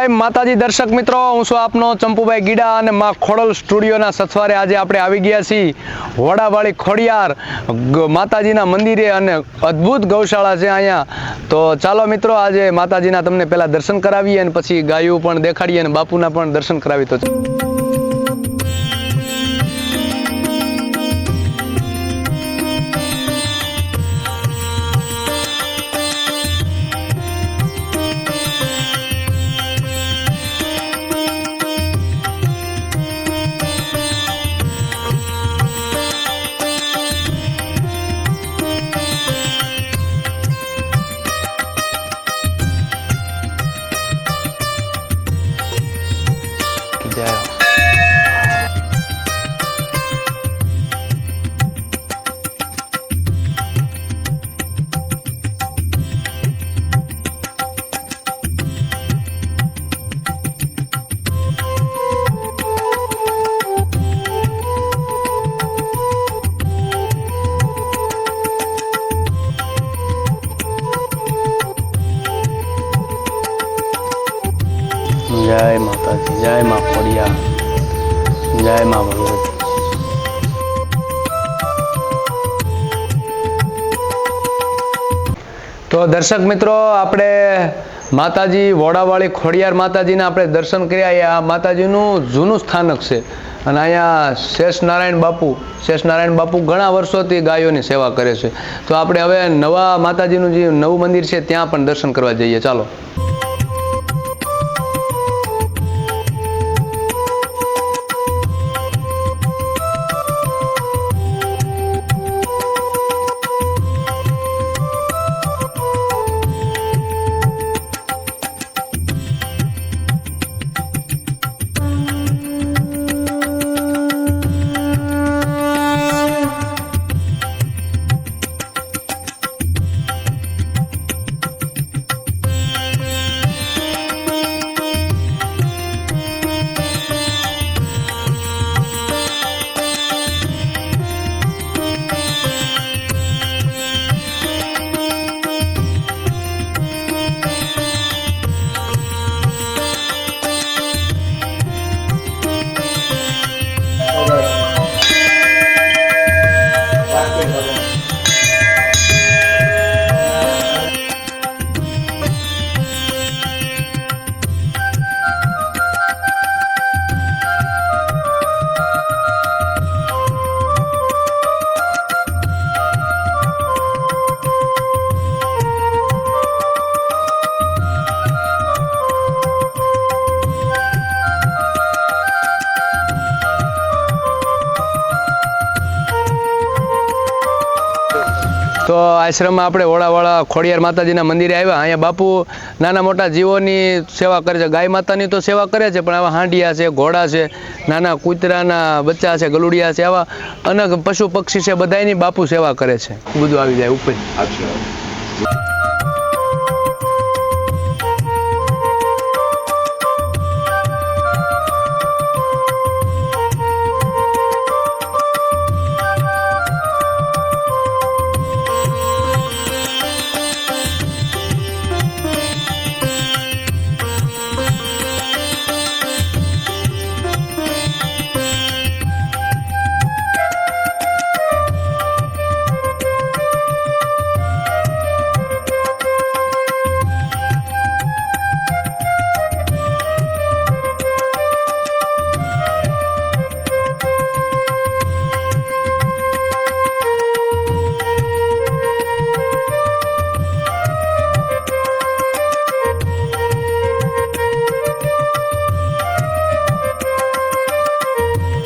જય માતાજી દર્શક મિત્રો, હું છું આપનો ચંપુભાઈ ગીડા અને માં ખોડલ સ્ટુડિયોના સથવારે આજે આપણે આવી ગયા છીએ વડાવાળી ખોડિયાર માતાજીના મંદિરે અને અદ્ભુત ગૌશાળા છે અહીંયા. તો ચાલો મિત્રો આજે માતાજીના તમને પહેલાં દર્શન કરાવીએ અને પછી ગાયું પણ દેખાડીએ અને બાપુના પણ દર્શન કરાવીએ. તો જય માતાજી, જય માં ખોડિયાર, જય માં ભગવતી. તો દર્શક મિત્રો, આપણે માતાજી વોડાવાળી ખોડિયાર માતાજીના આપણે દર્શન કર્યા. આ માતાજીનું જૂનું સ્થાનક છે અને અહીંયા શેષ નારાયણ બાપુ ઘણા વર્ષોથી ગાયોની સેવા કરે છે. તો આપણે હવે નવા માતાજીનું જે નવું મંદિર છે ત્યાં પણ દર્શન કરવા જઈએ. ચાલો. તો આશ્રમમાં આપણે વોડાવાળા ખોડિયાર માતાજીના મંદિરે આવ્યા. અહીંયા બાપુ નાના મોટા જીવોની સેવા કરે છે. ગાય માતાની તો સેવા કરે છે, પણ આવા હાંડિયા છે, ઘોડા છે, નાના કૂતરાના બચ્ચા છે, ગલુડિયા છે, આવા અનેક પશુ પક્ષી છે, બધાની બાપુ સેવા કરે છે. બધું આવી જાય ઉપર.